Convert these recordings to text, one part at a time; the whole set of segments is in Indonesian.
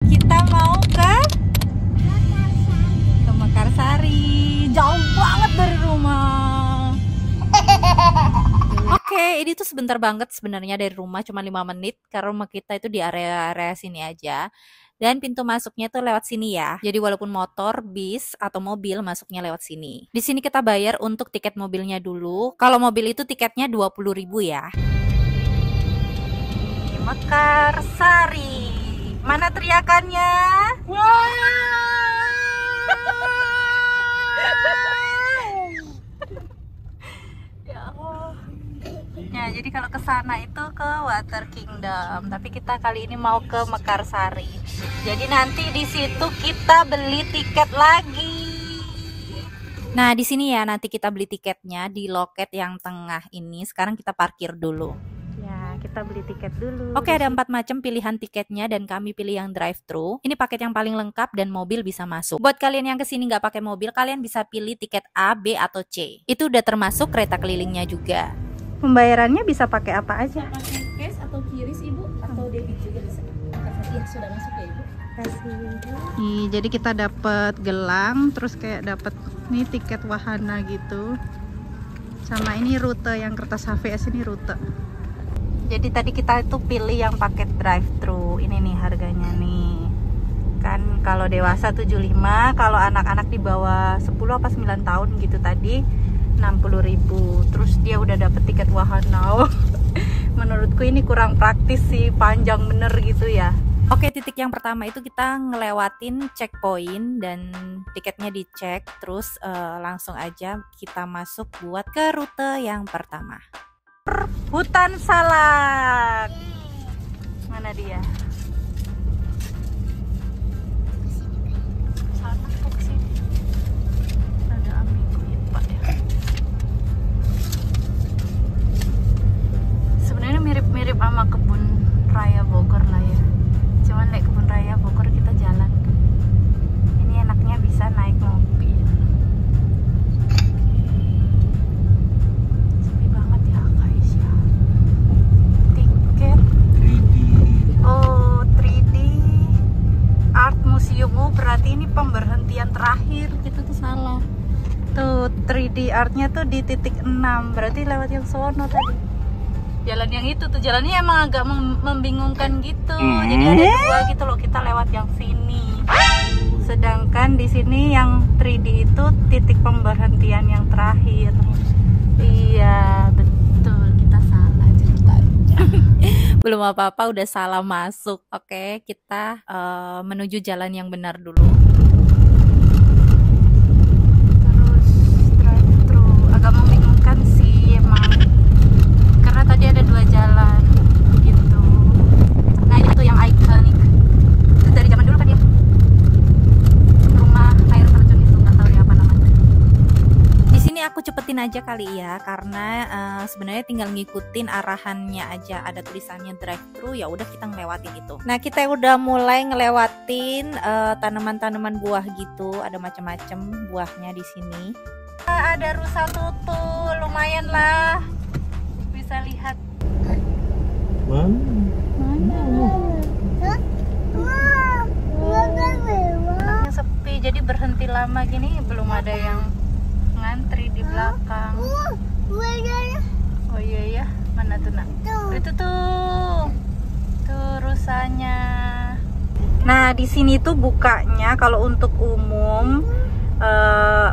Kita mau ke Mekarsari. Jauh banget dari rumah. Oke, ini tuh sebentar banget sebenarnya dari rumah, cuma 5 menit karena rumah kita itu di area-area sini aja. Dan pintu masuknya tuh lewat sini ya. Jadi walaupun motor, bis, atau mobil masuknya lewat sini. Di sini kita bayar untuk tiket mobilnya dulu. Kalau mobil itu tiketnya 20.000 ya. Mekarsari. Mana teriakannya? Ya Allah. Ya, jadi kalau ke sana itu ke Water Kingdom, tapi kita kali ini mau ke Mekarsari. Jadi nanti di situ kita beli tiket lagi. Nah, di sini ya nanti kita beli tiketnya di loket yang tengah ini. Sekarang kita parkir dulu. Ya, kita beli tiket dulu. Oke, ada 4 macam pilihan tiketnya dan kami pilih yang drive-thru. Ini paket yang paling lengkap dan mobil bisa masuk. Buat kalian yang kesini nggak pakai mobil, kalian bisa pilih tiket A, B, atau C. Itu udah termasuk kereta kelilingnya juga. Pembayarannya bisa pakai apa aja? Bisa pakai cash atau QRIS Ibu, atau debit juga bisa. Iya, sudah masuk ya Ibu. Kasih. Nih, jadi kita dapat gelang, terus kayak dapat nih tiket wahana gitu. Sama ini rute yang kertas HVS, ini rute. Jadi tadi kita itu pilih yang paket drive-thru. Ini nih harganya nih. Kan kalau dewasa 75, kalau anak-anak di bawah 10 apa 9 tahun gitu tadi 60.000. Terus dia udah dapet tiket wahana. Menurutku ini kurang praktis sih, panjang bener gitu ya. Oke, titik yang pertama itu kita ngelewatin checkpoint dan tiketnya dicek. Terus langsung aja kita masuk buat ke rute yang pertama. Hutan Salak. Mana dia? Sana kok sini. Ada amigo ya, Pak ya. Sebenarnya mirip-mirip sama kebun raya Bogor lah ya. Cuman naik kebun raya Bogor kita jalan. Ini enaknya bisa naik mobil. Sepi banget ya guys ya. Tiket 3D. Oh, 3D Art Museum. Oh, berarti ini pemberhentian terakhir. Kita tuh salah. Tuh 3D artnya tuh di titik 6. Berarti lewat yang sono tadi. Jalan yang itu tuh, jalannya emang agak membingungkan gitu. Jadi ada 2 gitu loh, kita lewat yang sini. Sedangkan di sini yang 3D itu titik pemberhentian yang terakhir. Iya, betul, kita salah ceritanya. Belum apa-apa udah salah masuk. Oke, kita menuju jalan yang benar dulu. Terus drive-thru agak membingungkan sih emang. Karena tadi ada 2 jalan gitu. Nah, ini tuh yang ikonik. Itu dari zaman dulu kan ya. Rumah air terjun itu, nggak tahu ya apa namanya. Di sini aku cepetin aja kali ya, karena sebenarnya tinggal ngikutin arahannya aja. Ada tulisannya drive-thru, ya udah kita ngelewatin itu. Nah, kita udah mulai ngelewatin tanaman-tanaman buah gitu. Ada macam-macam buahnya di sini. Ada rusa tutu, lumayan lah. Bisa lihat. Mana? Yang sepi, jadi berhenti lama gini, belum ada yang ngantri di belakang. Oh iya ya, mana tuh nak? Itu tuh rusanya. Nah, di sini tuh bukanya kalau untuk umum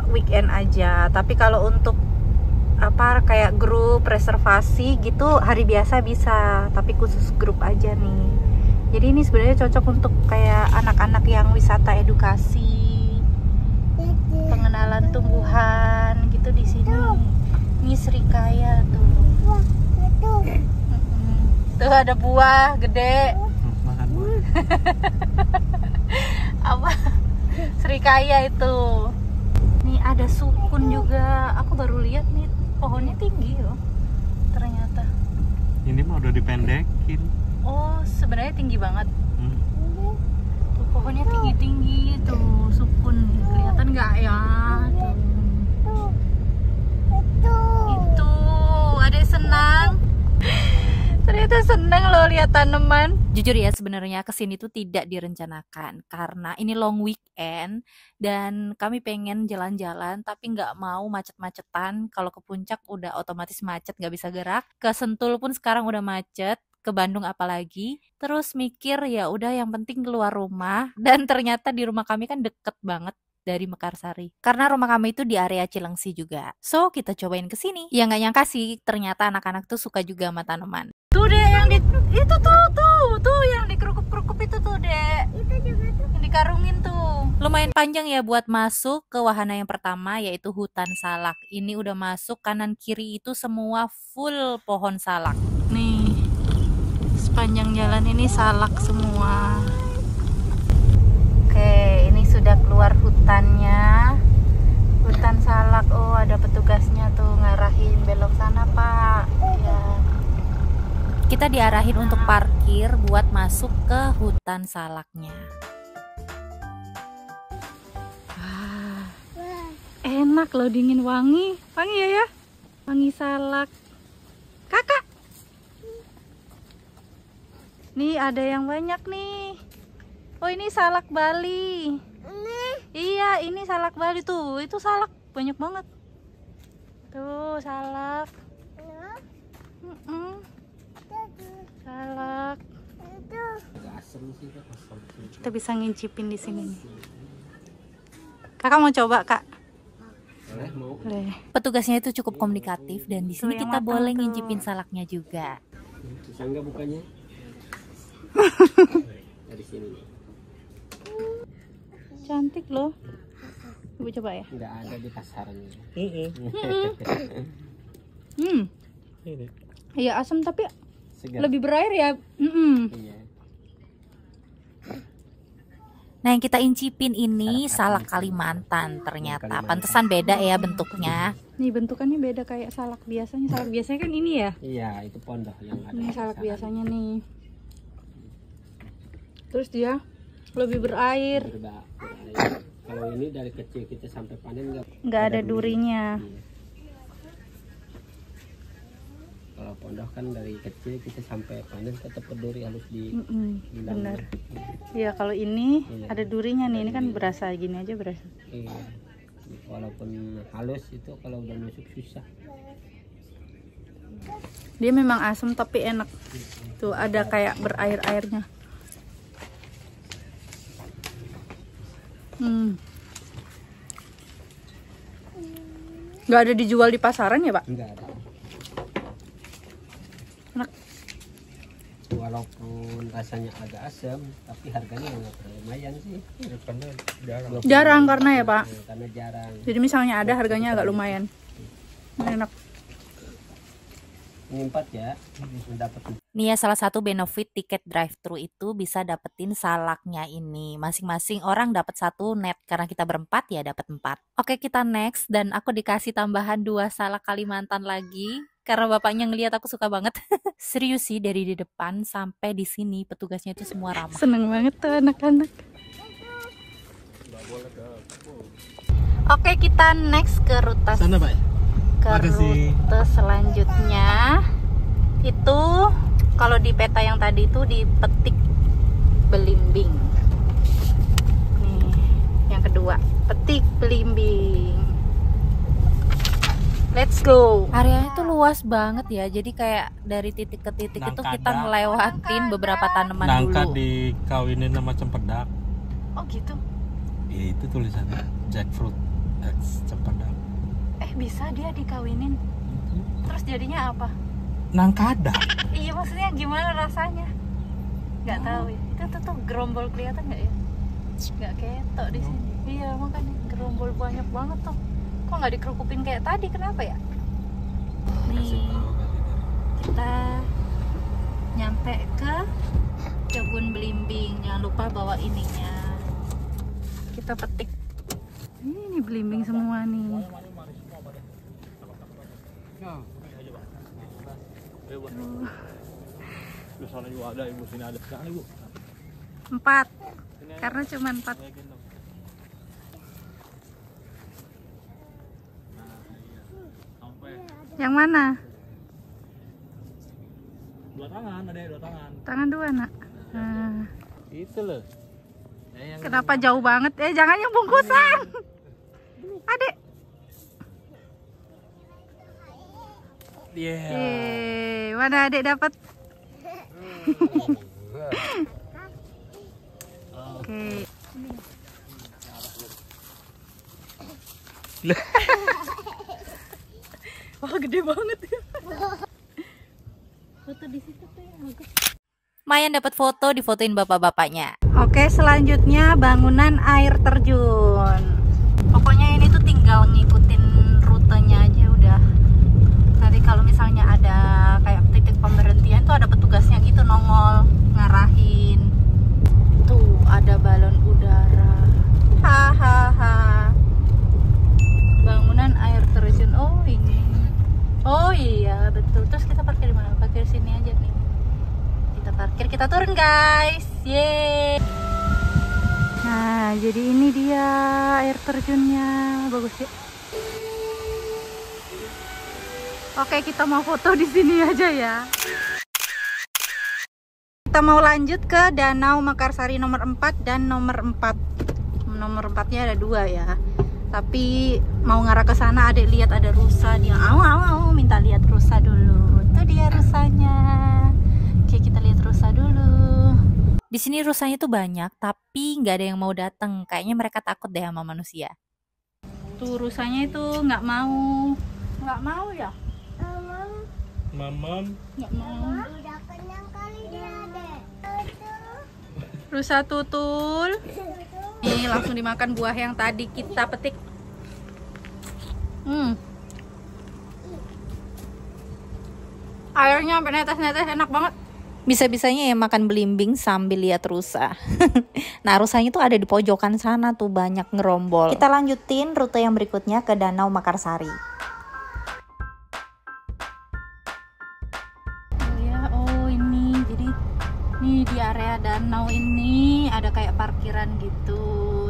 weekend aja, tapi kalau untuk apa kayak grup reservasi gitu hari biasa bisa, tapi khusus grup aja nih. Jadi ini sebenarnya cocok untuk kayak anak-anak yang wisata edukasi, pengenalan tumbuhan gitu di sini. Ini serikaya tuh. Tuh ada buah gede. Makan buah. Apa? Serikaya itu. Nih ada sukun juga. Aku baru lihat nih. Pohonnya tinggi loh ternyata. Ini mah udah dipendekin. Oh, sebenarnya tinggi banget. Tuh pohonnya tinggi-tinggi tuh, sukun. Kelihatan nggak ya? Itu ada senang. Ternyata senang loh lihat tanaman. Jujur ya, sebenarnya kesini tuh tidak direncanakan karena ini long weekend dan kami pengen jalan-jalan tapi nggak mau macet-macetan. Kalau ke puncak udah otomatis macet, nggak bisa gerak. Ke Sentul pun sekarang udah macet, ke Bandung apalagi. Terus mikir ya udah yang penting keluar rumah, dan ternyata di rumah kami kan deket banget dari Mekarsari. Karena rumah kami itu di area Cilengsi juga. So, kita cobain ke sini. Ya nggak nyangka sih, ternyata anak-anak tuh suka juga sama tanaman. Tuh deh yang itu tuh yang dikerukup-kerukup itu tuh dek. Itu juga tuh. Yang dikarungin tuh. Lumayan panjang ya buat masuk ke wahana yang pertama, yaitu hutan salak. Ini udah masuk, kanan kiri itu semua full pohon salak. Nih, sepanjang jalan ini salak semua. Oke, ini sudah keluar hutannya. Hutan salak. Oh, ada petugasnya tuh ngarahin belok sana, Pak. Ya. Kita diarahin untuk parkir buat masuk ke hutan salaknya. Wah, enak loh, dingin, wangi. Wangi ya? Wangi salak. Kakak. Nih ada yang banyak nih. Oh, ini salak Bali. Iya, ini salak Bali tuh. Itu salak banyak banget. Tuh salak. Salak. Kita bisa ngincipin di sini nih. Kakak mau coba, Kak? Boleh. Petugasnya itu cukup komunikatif dan di sini Tuh, yang kita matang boleh tuh. ngincipin salaknya juga. Bisa nggak bukanya? Dari sini. Cantik loh. Ibu coba ya. Nggak ada di pasaran. Iya, asam tapi Segar. lebih berair ya. Iya. Nah, yang kita incipin ini salak Kalimantan ternyata. Kalimantan. Pantesan beda ya bentuknya. Nih bentukannya beda kayak salak biasanya. Salak biasanya kan ini ya. Iya, itu pondok yang ada. Ini di salak pasaran. biasanya nih. Terus dia lebih berair. Berair. Kalau ini dari kecil kita sampai panen Nggak ada durinya. Iya. Kalau pondok kan dari kecil kita sampai panen tetap berduri halus di Bener. dalamnya. Ya kalau ini Iya. ada durinya nih. Ini kan Durinya. berasa gini aja berasa. Iya. Walaupun halus itu kalau udah nusuk susah. Dia memang asam tapi enak. Tuh ada kayak berair-airnya. Nggak ada dijual di pasaran ya, Pak? Enggak ada. Enak. Walaupun rasanya agak asam, tapi harganya lumayan sih. Jarang karena ya, Pak. Karena jarang. Jadi misalnya ada harganya agak lumayan. Enak. Ini 4 ya, mendapat. Nih ya, salah satu benefit tiket drive-thru itu bisa dapetin salaknya ini. Masing-masing orang dapat 1 net. Karena kita berempat ya dapat 4. Oke, kita next dan aku dikasih tambahan 2 salak Kalimantan lagi. Karena bapaknya ngeliat aku suka banget. Serius sih, dari di depan sampai di sini petugasnya itu semua ramah. Seneng banget tuh anak-anak. Oke, kita next ke rute Sana, Pak. ke Makasih. rute selanjutnya. Itu kalau di peta yang tadi itu di Petik Belimbing. Nih, yang kedua, Petik Belimbing. Let's go. Areanya tuh luas banget ya. Jadi kayak dari titik ke titik itu kita Nangkada. ngelewatin beberapa tanaman Nangka dulu. dikawinin sama cempedak. Oh gitu. Itu tulisannya jackfruit X cempedak. Bisa dia dikawinin. Terus jadinya apa? Nangkada. Iya, maksudnya gimana rasanya? Nggak tahu ya. Itu tuh gerombol kelihatan nggak ya? Nggak ketok di sini. Iya, makanya gerombol banyak banget tuh. Kok nggak dikerukupin kayak tadi? Kenapa ya? Nih, kita nyampe ke kebun belimbing. Jangan lupa bawa ininya. Kita petik. Ini belimbing semua nih. Sana juga ada, Ibu. Sini ada. Jangan, Ibu. 4. Karena cuma 4. Yang mana? Dua tangan, ada 2 tangan. Tangan 2, Nak. Itu loh. Yang Kenapa jauh banget? Jangan yang bungkusan. Adek. Mana adek dapat? Oke. Wah, gede banget ya. Foto di situ tuh yang bagus. Mayan dapat foto, difotoin bapak-bapaknya. Oke, selanjutnya bangunan air terjun. Pokoknya ini tuh tinggal ngikutin rutenya aja udah. Nanti kalau misalnya ada kayak titik pemberhentian tuh ada petugasnya gitu nongol, ngarahin. Tuh ada balon udara. Hahaha. Bangunan air terjun. Oh ini. Oh iya betul. Terus kita parkir di mana? Parkir sini aja nih. Kita parkir, kita turun guys. Yeay. Nah, jadi ini dia air terjunnya. Bagus ya. Oke, kita mau foto di sini aja ya. Kita mau lanjut ke Danau Mekarsari nomor 4 dan nomor 4. Nomor 4-nya ada 2 ya. Tapi mau ngarah ke sana, adek lihat ada rusa, dia minta lihat rusa dulu. Itu dia rusanya. Oke, kita lihat rusa dulu. Di sini rusanya tuh banyak, tapi nggak ada yang mau datang. Kayaknya mereka takut deh sama manusia. Tuh rusanya itu nggak mau ya? Mamam. Nggak mau. Rusa tutul. Nih langsung dimakan buah yang tadi kita petik. Airnya sampai netes-netes, enak banget. Bisa-bisanya ya makan belimbing sambil lihat rusa. Nah, rusanya tuh ada di pojokan sana tuh, banyak ngerombol. Kita lanjutin rute yang berikutnya ke Danau Mekarsari. Oh ini jadi nih di area danau ini ada kayak parkiran gitu,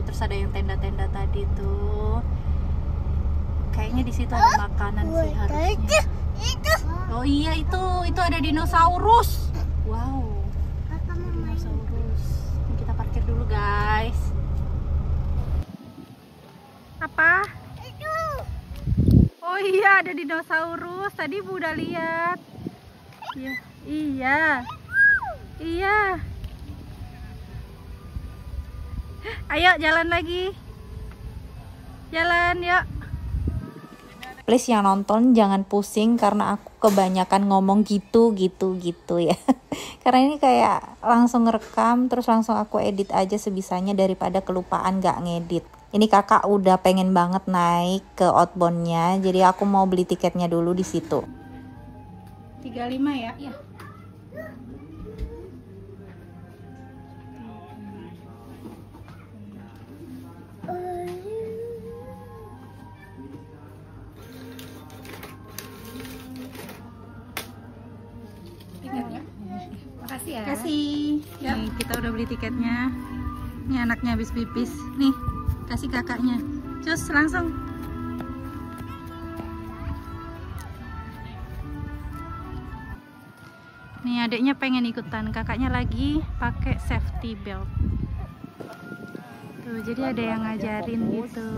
terus ada yang tenda-tenda tadi tuh. Kayaknya di situ ada makanan sih harusnya. Oh iya itu ada dinosaurus. Wow. Dinosaurus. Ini kita parkir dulu guys. Apa? Oh iya ada dinosaurus. Tadi Bu udah lihat. Iya. Ayo jalan lagi. Jalan yuk. Please yang nonton jangan pusing karena aku kebanyakan ngomong gitu ya. Karena ini kayak langsung ngerekam terus langsung aku edit aja sebisanya daripada kelupaan gak ngedit. Ini kakak udah pengen banget naik ke outboundnya, jadi aku mau beli tiketnya dulu di situ. 35 ya? Iya. Makasih ya. Kasih. Nih, kita udah beli tiketnya. Ini anaknya habis pipis. Nih, kasih kakaknya. Cus, langsung. Nih, adiknya pengen ikutan. Kakaknya lagi pakai safety belt. Tuh, jadi ada yang ngajarin gitu.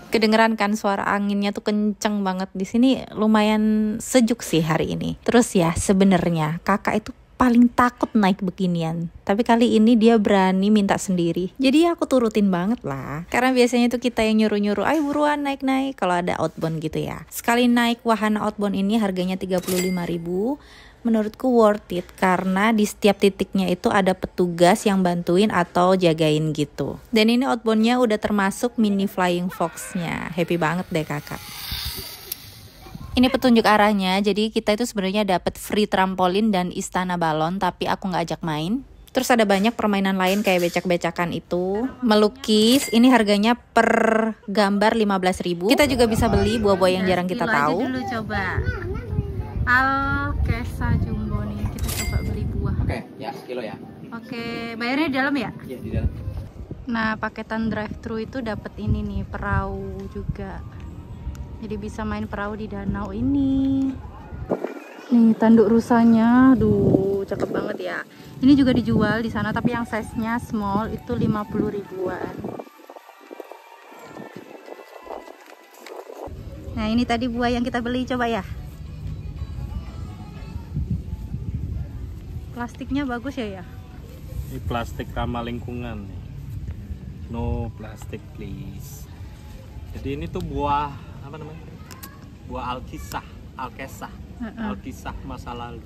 Kedengeran kan suara anginnya tuh kenceng banget. Di sini lumayan sejuk sih hari ini. Terus ya sebenarnya kakak itu paling takut naik beginian, tapi kali ini dia berani minta sendiri. Jadi aku turutin banget lah. Karena biasanya tuh kita yang nyuruh-nyuruh, ayo buruan naik-naik kalau ada outbound gitu ya. Sekali naik wahana outbound ini harganya 35.000. Menurutku worth it karena di setiap titiknya itu ada petugas yang bantuin atau jagain gitu. Dan ini outboundnya udah termasuk mini flying fox-nya. Happy banget deh kakak. Ini petunjuk arahnya, jadi kita itu sebenarnya dapat free trampolin dan istana balon, tapi aku nggak ajak main. Terus ada banyak permainan lain kayak becak-becakan itu, melukis. Ini harganya per gambar 15.000. Kita juga bisa beli buah-buah yang jarang kita tahu. Aja dulu coba. Alkesa jumbo nih, kita coba beli buah. Oke, ya sekilo ya. Oke, bayarnya di dalam ya? Iya di dalam. Nah, paketan drive-thru itu dapat ini nih, perahu juga. Jadi bisa main perahu di danau ini. Nih tanduk rusanya, aduh cakep banget ya. Ini juga dijual di sana tapi yang size-nya small itu 50 ribuan. Nah ini tadi buah yang kita beli, coba ya. Plastiknya bagus ya. Ini plastik ramah lingkungan. No plastic please. Jadi ini tuh buah apa namanya? Buah alkisah masa lalu.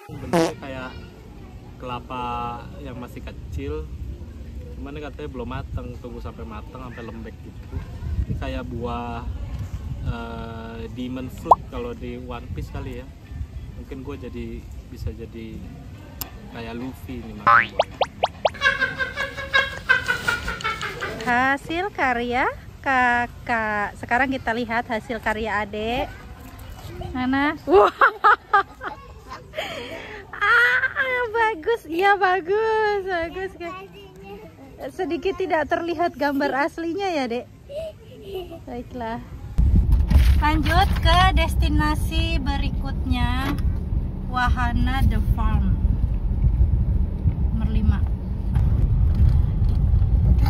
Bentuknya kayak kelapa yang masih kecil. Cuman ini katanya belum matang, tunggu sampai matang sampai lembek gitu. Ini kayak buah demon fruit kalau di One Piece kali ya. Mungkin gue bisa jadi kayak Luffy nih makan buah. Hasil karya kakak. Sekarang kita lihat hasil karya adek. Mana? Wah. Bagus. Iya bagus. Sedikit tidak terlihat gambar aslinya ya, Dek. Baiklah. Lanjut ke destinasi berikutnya. Wahana The Farm. Nomor 5.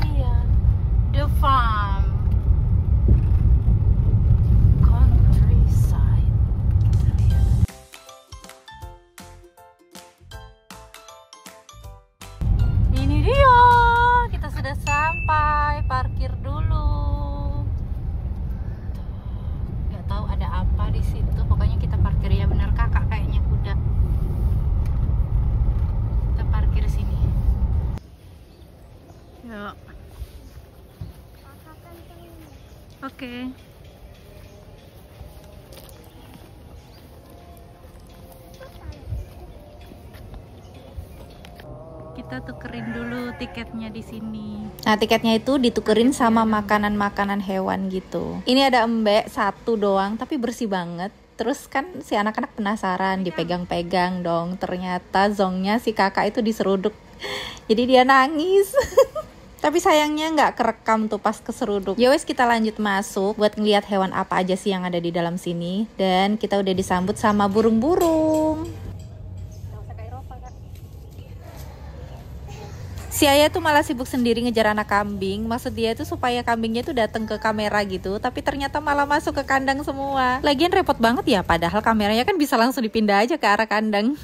Iya. The Farm. Countryside. Kita lihat. Ini dia. Kita sudah sampai. Parkir dulu. Gak tahu ada apa di situ. Pokoknya kita parkir ya, benar kakak kayaknya kuda. Kita parkir sini. Yuk. Oke. Kita tukerin dulu tiketnya di sini. Nah, tiketnya itu ditukerin sama makanan-makanan hewan gitu. Ini ada embek satu doang, tapi bersih banget. Terus kan si anak-anak penasaran, dipegang-pegang dong. Ternyata zongnya si kakak itu diseruduk. Jadi dia nangis. Tapi sayangnya nggak kerekam tuh pas keseruduk. Ya wes, kita lanjut masuk buat ngeliat hewan apa aja sih yang ada di dalam sini. Dan kita udah disambut sama burung-burung. Si Ayah tuh malah sibuk sendiri ngejar anak kambing. Maksud dia itu supaya kambingnya tuh datang ke kamera gitu. Tapi ternyata malah masuk ke kandang semua. Lagian repot banget ya, padahal kameranya kan bisa langsung dipindah aja ke arah kandang.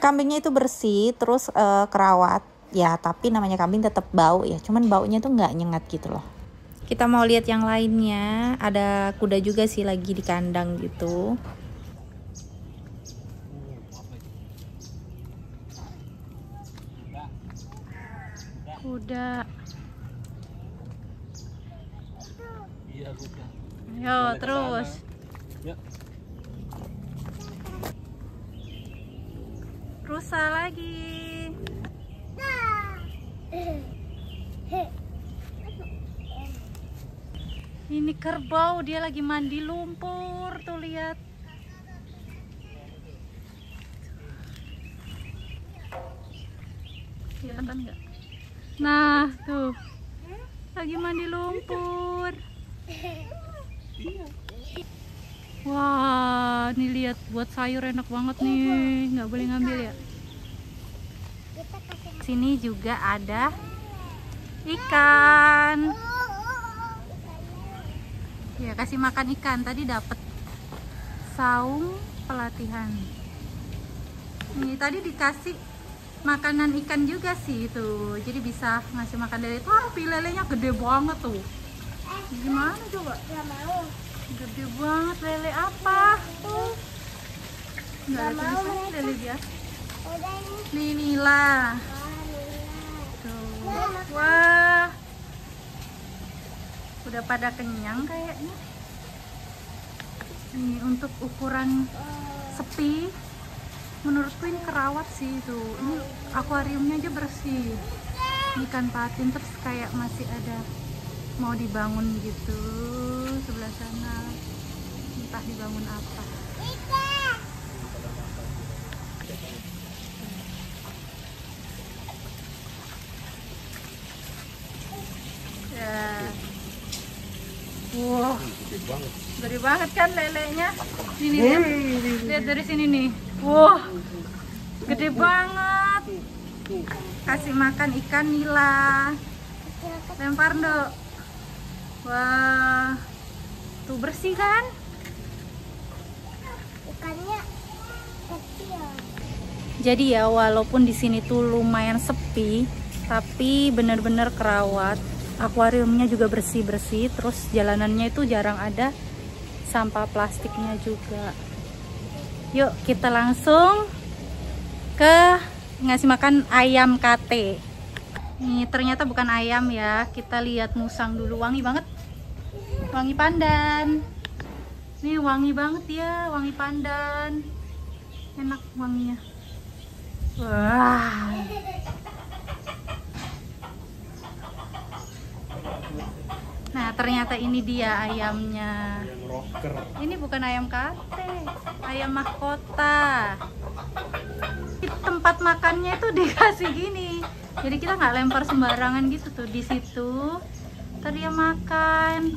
Kambingnya itu bersih, terus kerawat. Ya, tapi namanya kambing tetap bau ya. Cuman baunya tuh nggak nyengat gitu loh. Kita mau lihat yang lainnya. Ada kuda juga sih lagi di kandang gitu. Kuda. Iya kuda. Yo, terus. Yuk. Rusa lagi. Ini kerbau, dia lagi mandi lumpur, tuh lihat. Kelihatan nggak? Nah, tuh. Lagi mandi lumpur. Wah, nih lihat, buat sayur enak banget nih. Nggak boleh ngambil ya. Sini juga ada ikan. Ya, kasih makan ikan. Tadi dapat saung pelatihan. Ini tadi dikasih makanan ikan juga sih itu. Jadi bisa ngasih makan lele. Tapi lelenya gede banget tuh. Gimana coba? Gak mau. Gede banget lele apa? Tuh. Nggak ada tulisannya, lele biasa. Nih nila. Tuh. Wah. Udah pada kenyang kayaknya. Ini untuk ukuran sepi. Menurutku ini kerawat sih itu. Ini akuariumnya aja bersih. Ikan patin, terus kayak masih ada mau dibangun gitu sebelah sana. Entah dibangun apa. Ya. Wow, Gede banget kan lelenya. Ini lihat dari sini nih. Wah, gede banget. Kasih makan ikan nila. Lempar dok. Wah, tuh bersih kan? Ikannya kecil. Jadi ya walaupun di sini tuh lumayan sepi, tapi bener-bener kerawat. Akuariumnya juga bersih-bersih, terus jalanannya itu jarang ada sampah plastiknya juga. Yuk kita langsung ke ngasih makan ayam kate. Nih ternyata bukan ayam ya, kita lihat musang dulu. Wangi banget, wangi pandan. Nih wangi banget ya, wangi pandan, enak wanginya. Wah, nah ternyata ini dia ayamnya. Ini bukan ayam kate, ayam mahkota. Tempat makannya itu dikasih gini, jadi kita nggak lempar sembarangan gitu tuh. Di situ tadi dia makan.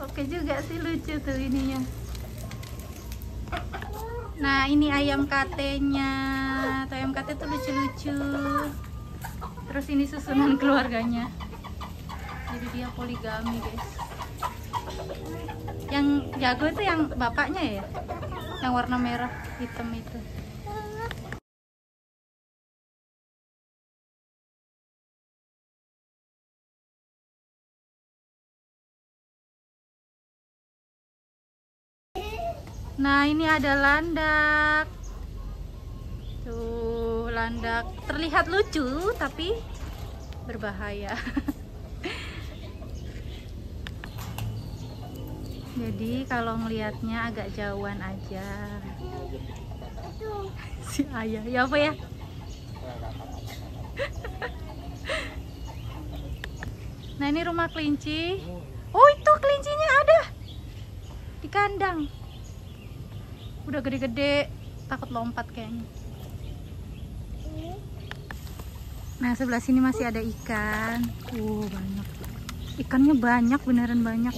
Oke juga sih, lucu tuh ininya. Nah ini ayam katenya, ayam kate tuh lucu-lucu. Terus ini susunan keluarganya, jadi dia poligami guys. Yang jago itu yang bapaknya ya, yang warna merah hitam itu. Nah ini ada landak. Tuh landak terlihat lucu tapi berbahaya. Jadi kalau ngelihatnya agak jauhan aja. Si ayah, ya apa ya? Nah ini rumah kelinci. Oh itu kelincinya ada di kandang. Udah gede-gede, takut lompat kayaknya. Nah sebelah sini masih ada ikan. Banyak. Ikannya banyak, beneran banyak.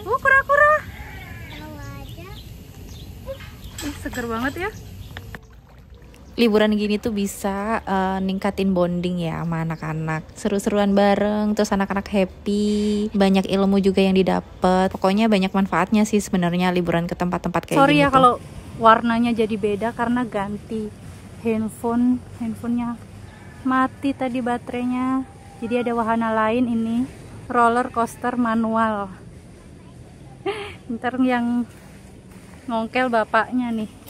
Kura-kura. Seger banget ya. Liburan gini tuh bisa ningkatin bonding ya sama anak-anak. Seru-seruan bareng, terus anak-anak happy, banyak ilmu juga yang didapat. Pokoknya banyak manfaatnya sih sebenarnya liburan ke tempat-tempat kayak Sorry gini ya tuh. kalau warnanya jadi beda karena ganti handphonenya mati tadi baterainya. Jadi ada wahana lain ini, roller coaster manual. Ntar yang ngongkel bapaknya nih.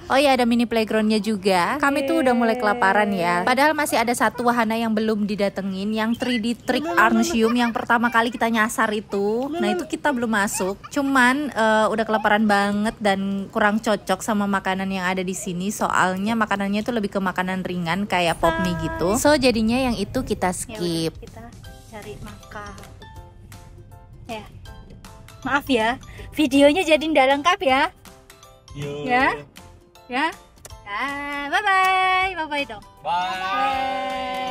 Oh ya, ada mini playgroundnya juga. Kami tuh udah mulai kelaparan ya. Padahal masih ada satu wahana yang belum didatengin, yang 3D Trick Arnsium yang pertama kali kita nyasar itu. Nah itu kita belum masuk. Cuman udah kelaparan banget dan kurang cocok sama makanan yang ada di sini. Soalnya makanannya itu lebih ke makanan ringan kayak pop mie gitu. So jadinya yang itu kita skip. Kita cari makan. Ya, maaf ya, videonya jadi nggak lengkap ya. Ya. Ya. Bye bye. Bye bye dong. Bye. Bye.